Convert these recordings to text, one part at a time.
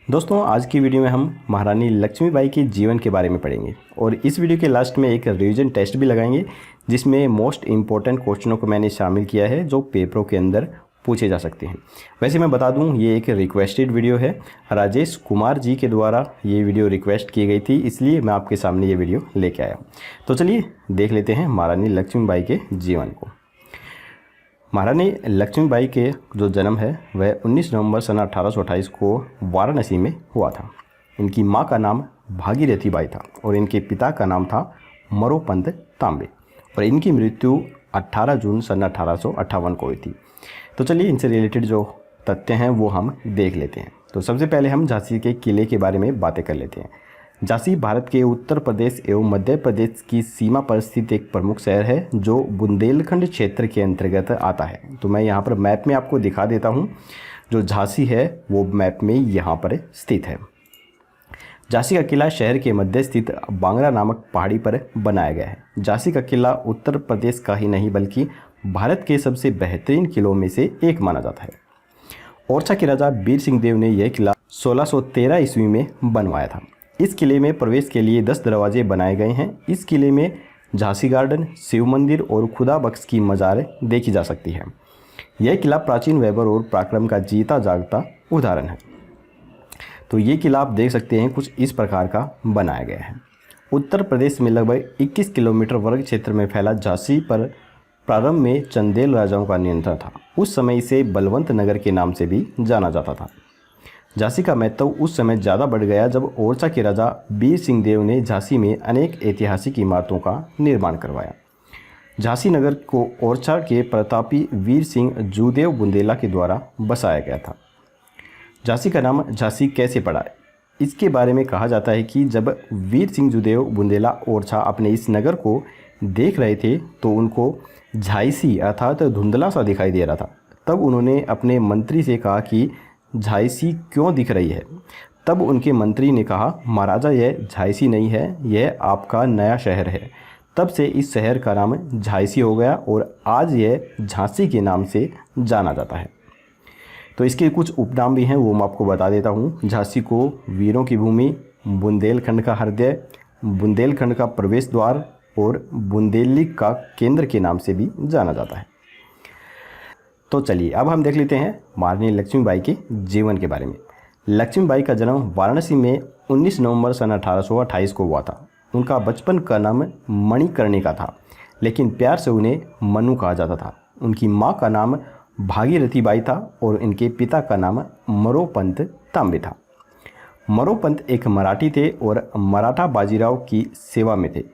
दोस्तों, आज की वीडियो में हम महारानी लक्ष्मीबाई के जीवन के बारे में पढ़ेंगे और इस वीडियो के लास्ट में एक रिवीजन टेस्ट भी लगाएंगे जिसमें मोस्ट इम्पॉर्टेंट क्वेश्चनों को मैंने शामिल किया है जो पेपरों के अंदर पूछे जा सकते हैं। वैसे मैं बता दूं, ये एक रिक्वेस्टेड वीडियो है। राजेश कुमार जी के द्वारा ये वीडियो रिक्वेस्ट की गई थी, इसलिए मैं आपके सामने ये वीडियो लेके आया। तो चलिए देख लेते हैं महारानी लक्ष्मीबाई के जीवन को। महारानी लक्ष्मीबाई के जो जन्म है वह 19 नवंबर सन 1828 को वाराणसी में हुआ था। इनकी मां का नाम भागीरथी बाई था और इनके पिता का नाम था मरोपंत तांबे और इनकी मृत्यु 18 जून सन 1858 को हुई थी। तो चलिए इनसे रिलेटेड जो तथ्य हैं वो हम देख लेते हैं। तो सबसे पहले हम झांसी के किले के बारे में बातें कर लेते हैं। झांसी भारत के उत्तर प्रदेश एवं मध्य प्रदेश की सीमा पर स्थित एक प्रमुख शहर है जो बुंदेलखंड क्षेत्र के अंतर्गत आता है। तो मैं यहाँ पर मैप में आपको दिखा देता हूँ। जो झांसी है वो मैप में यहाँ पर स्थित है। झांसी का किला शहर के मध्य स्थित बांगरा नामक पहाड़ी पर बनाया गया है। झांसी का किला उत्तर प्रदेश का ही नहीं बल्कि भारत के सबसे बेहतरीन किलों में से एक माना जाता है। ओरछा के राजा वीर सिंह देव ने यह किला 1613 ईस्वी में बनवाया था। इस किले में प्रवेश के लिए 10 दरवाजे बनाए गए हैं। इस किले में झांसी गार्डन, शिव मंदिर और खुदा बख्श की मजार देखी जा सकती है। यह किला प्राचीन वैभव और पराक्रम का जीता जागता उदाहरण है। तो ये किला आप देख सकते हैं कुछ इस प्रकार का बनाया गया है। उत्तर प्रदेश में लगभग 21 किलोमीटर वर्ग क्षेत्र में फैला झांसी पर प्रारंभ में चंदेल राजाओं का नियंत्रण था। उस समय इसे बलवंत नगर के नाम से भी जाना जाता था। झांसी का महत्व उस समय ज़्यादा बढ़ गया जब ओरछा के राजा वीर सिंह देव ने झांसी में अनेक ऐतिहासिक इमारतों का निर्माण करवाया। झांसी नगर को ओरछा के प्रतापी वीर सिंह जूदेव बुंदेला के द्वारा बसाया गया था। झांसी का नाम झांसी कैसे पड़ा, इसके बारे में कहा जाता है कि जब वीर सिंह जूदेव बुंदेला ओरछा अपने इस नगर को देख रहे थे तो उनको झांसी अर्थात धुंधला सा दिखाई दे रहा था। तब उन्होंने अपने मंत्री से कहा कि झांसी क्यों दिख रही है। तब उनके मंत्री ने कहा, महाराजा यह झांसी नहीं है, यह आपका नया शहर है। तब से इस शहर का नाम झांसी हो गया और आज यह झांसी के नाम से जाना जाता है। तो इसके कुछ उपनाम भी हैं, वो मैं आपको बता देता हूँ। झांसी को वीरों की भूमि, बुंदेलखंड का हृदय, बुंदेलखंड का प्रवेश द्वार और बुंदेली का केंद्र के नाम से भी जाना जाता है। तो चलिए अब हम देख लेते हैं महारानी लक्ष्मीबाई के जीवन के बारे में। लक्ष्मीबाई का जन्म वाराणसी में 19 नवंबर सन 1828 को हुआ था। उनका बचपन का नाम मणिकर्णिका था, लेकिन प्यार से उन्हें मनु कहा जाता था। उनकी मां का नाम भागीरथी बाई था और इनके पिता का नाम मरोपंत तांबे था। मरोपंत एक मराठी थे और मराठा बाजीराव की सेवा में थे।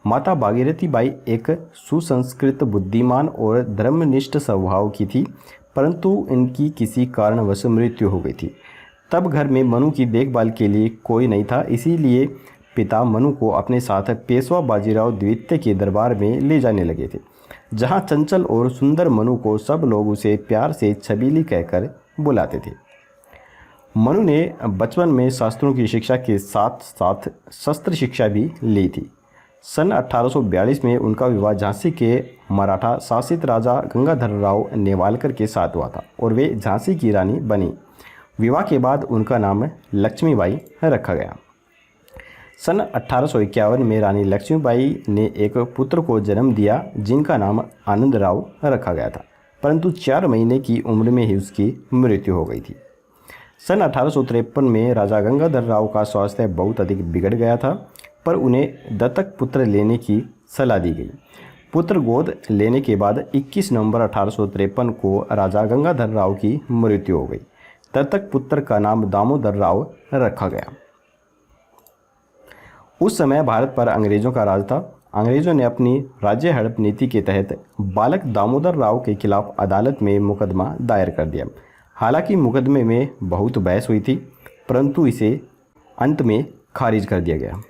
माता भागीरथी बाई एक सुसंस्कृत, बुद्धिमान और धर्मनिष्ठ स्वभाव की थी, परंतु इनकी किसी कारणवश मृत्यु हो गई थी। तब घर में मनु की देखभाल के लिए कोई नहीं था, इसीलिए पिता मनु को अपने साथ पेशवा बाजीराव द्वितीय के दरबार में ले जाने लगे थे, जहां चंचल और सुंदर मनु को सब लोग उसे प्यार से छबीली कहकर बुलाते थे। मनु ने बचपन में शास्त्रों की शिक्षा के साथ साथ शस्त्र शिक्षा भी ली थी। सन 1842 में उनका विवाह झांसी के मराठा शासित राजा गंगाधर राव नेवालकर के साथ हुआ था और वे झांसी की रानी बनी। विवाह के बाद उनका नाम लक्ष्मीबाई रखा गया। सन 1851 में रानी लक्ष्मीबाई ने एक पुत्र को जन्म दिया जिनका नाम आनंद राव रखा गया था, परंतु 4 महीने की उम्र में ही उसकी मृत्यु हो गई थी। सन 1853 में राजा गंगाधर राव का स्वास्थ्य बहुत अधिक बिगड़ गया था, पर उन्हें दत्तक पुत्र लेने की सलाह दी गई। पुत्र गोद लेने के बाद 21 नवंबर 1853 को राजा गंगाधर राव की मृत्यु हो गई। दत्तक पुत्र का नाम दामोदर राव रखा गया। उस समय भारत पर अंग्रेजों का राज था। अंग्रेजों ने अपनी राज्य हड़प नीति के तहत बालक दामोदर राव के खिलाफ अदालत में मुकदमा दायर कर दिया। हालांकि मुकदमे में बहुत बहस हुई थी, परंतु इसे अंत में खारिज कर दिया गया।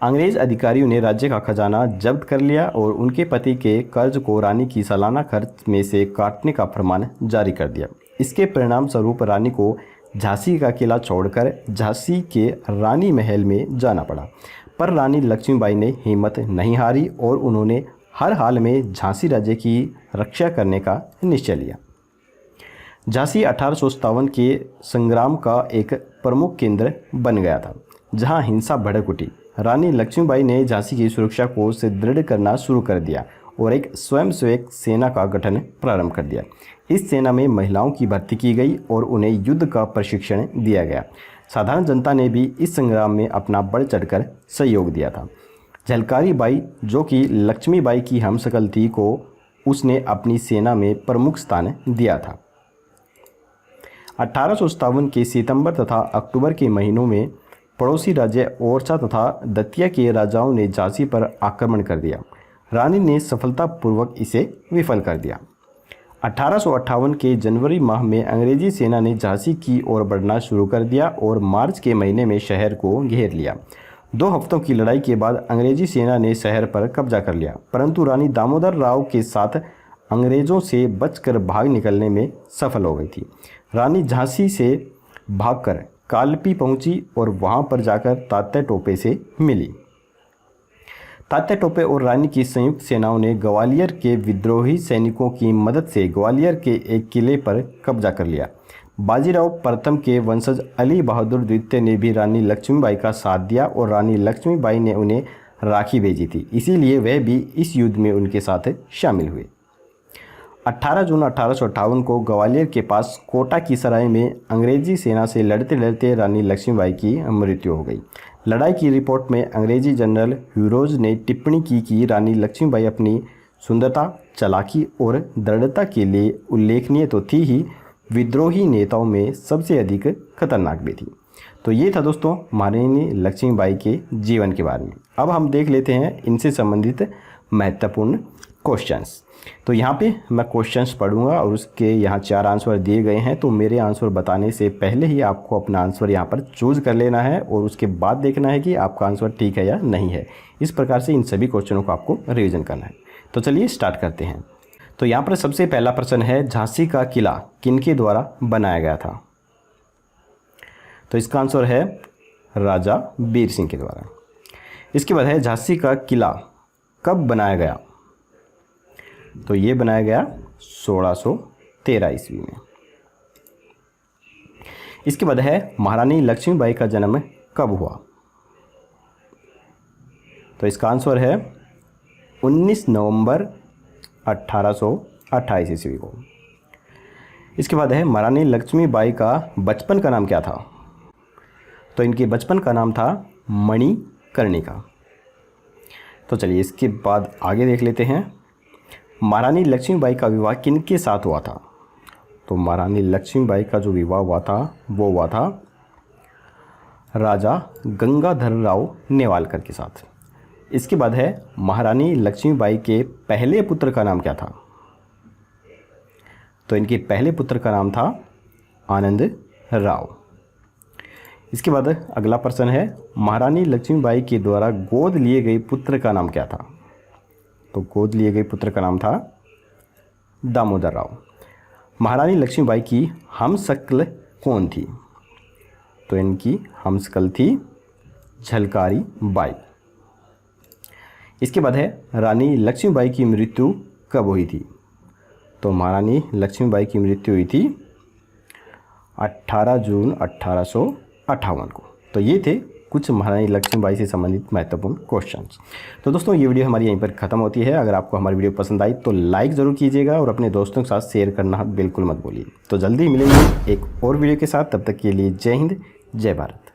अंग्रेज अधिकारियों ने राज्य का खजाना जब्त कर लिया और उनके पति के कर्ज को रानी की सालाना खर्च में से काटने का फरमान जारी कर दिया। इसके परिणाम स्वरूप रानी को झांसी का किला छोड़कर झांसी के रानी महल में जाना पड़ा, पर रानी लक्ष्मीबाई ने हिम्मत नहीं हारी और उन्होंने हर हाल में झांसी राज्य की रक्षा करने का निश्चय लिया। झांसी 1857 के संग्राम का एक प्रमुख केंद्र बन गया था, जहां हिंसा भड़क उठी। रानी लक्ष्मीबाई ने झांसी की सुरक्षा को सुदृढ़ करना शुरू कर दिया और एक स्वयंसेवक सेना का गठन प्रारंभ कर दिया। इस सेना में महिलाओं की भर्ती की गई और उन्हें युद्ध का प्रशिक्षण दिया गया। साधारण जनता ने भी इस संग्राम में अपना बढ़ चढ़कर सहयोग दिया था। झलकारी बाई, जो कि लक्ष्मीबाई की हमशक्ल थी, को उसने अपनी सेना में प्रमुख स्थान दिया था। 1857 के सितंबर तथा अक्टूबर के महीनों में पड़ोसी राज्य ओरछा तथा दतिया के राजाओं ने झांसी पर आक्रमण कर दिया। रानी ने सफलतापूर्वक इसे विफल कर दिया। 1858 के जनवरी माह में अंग्रेजी सेना ने झांसी की ओर बढ़ना शुरू कर दिया और मार्च के महीने में शहर को घेर लिया। 2 हफ्तों की लड़ाई के बाद अंग्रेजी सेना ने शहर पर कब्जा कर लिया, परंतु रानी दामोदर राव के साथ अंग्रेज़ों से बचकर भाग निकलने में सफल हो गई थी। रानी झांसी से भागकर कालपी पहुंची और वहां पर जाकर तात्या टोपे से मिली। तात्या टोपे और रानी की संयुक्त सेनाओं ने ग्वालियर के विद्रोही सैनिकों की मदद से ग्वालियर के एक किले पर कब्जा कर लिया। बाजीराव प्रथम के वंशज अली बहादुर द्वितीय ने भी रानी लक्ष्मीबाई का साथ दिया और रानी लक्ष्मीबाई ने उन्हें राखी भेजी थी, इसीलिए वह भी इस युद्ध में उनके साथ शामिल हुए। 18 जून 1858 को ग्वालियर के पास कोटा की सराय में अंग्रेजी सेना से लड़ते लड़ते रानी लक्ष्मीबाई की मृत्यु हो गई। लड़ाई की रिपोर्ट में अंग्रेजी जनरल ह्यूरोज ने टिप्पणी की कि रानी लक्ष्मीबाई अपनी सुंदरता, चालाकी और दृढ़ता के लिए उल्लेखनीय तो थी ही, विद्रोही नेताओं में सबसे अधिक खतरनाक भी थी। तो ये था दोस्तों महारानी लक्ष्मीबाई के जीवन के बारे में। अब हम देख लेते हैं इनसे संबंधित महत्वपूर्ण क्वेश्चंस। तो यहाँ पे मैं क्वेश्चंस पढ़ूंगा और उसके यहाँ 4 आंसर दिए गए हैं। तो मेरे आंसर बताने से पहले ही आपको अपना आंसर यहाँ पर चूज़ कर लेना है और उसके बाद देखना है कि आपका आंसर ठीक है या नहीं है। इस प्रकार से इन सभी क्वेश्चनों को आपको रिविज़न करना है। तो चलिए स्टार्ट करते हैं। तो यहाँ पर सबसे पहला प्रश्न है, झांसी का किला किनके द्वारा बनाया गया था? तो इसका आंसर है राजा बीर सिंह के द्वारा। इसके बाद है, झांसी का किला कब बनाया गया? तो ये बनाया गया 1613 ईस्वी में। इसके बाद है, महारानी लक्ष्मीबाई का जन्म कब हुआ? तो इसका आंसर है 19 नवंबर 1828 ईस्वी को। इसके बाद है, महारानी लक्ष्मीबाई का बचपन का नाम क्या था? तो इनके बचपन का नाम था मणिकर्णिका। तो चलिए इसके बाद आगे देख लेते हैं। महारानी लक्ष्मीबाई का विवाह किनके साथ हुआ था? तो महारानी लक्ष्मीबाई का जो विवाह हुआ था वो हुआ था राजा गंगाधर राव नेवालकर के साथ। इसके बाद है, महारानी लक्ष्मीबाई के पहले पुत्र का नाम क्या था? तो इनके पहले पुत्र का नाम था आनंद राव। इसके बाद अगला प्रश्न है, महारानी लक्ष्मीबाई के द्वारा गोद लिए गए पुत्र का नाम क्या था? तो गोद लिए गए पुत्र का नाम था दामोदर राव। महारानी लक्ष्मीबाई की हमशक्ल कौन थी? तो इनकी हमशक्ल थी झलकारी बाई। इसके बाद है, रानी लक्ष्मीबाई की मृत्यु कब हुई थी? तो महारानी लक्ष्मीबाई की मृत्यु हुई थी 18 जून 1858 को। तो ये थे कुछ महारानी लक्ष्मीबाई से संबंधित महत्वपूर्ण क्वेश्चंस। तो दोस्तों ये वीडियो हमारी यहीं पर ख़त्म होती है। अगर आपको हमारी वीडियो पसंद आई तो लाइक ज़रूर कीजिएगा और अपने दोस्तों के साथ शेयर करना बिल्कुल मत भूलिए। तो जल्दी मिलेंगे एक और वीडियो के साथ, तब तक के लिए जय हिंद, जय भारत।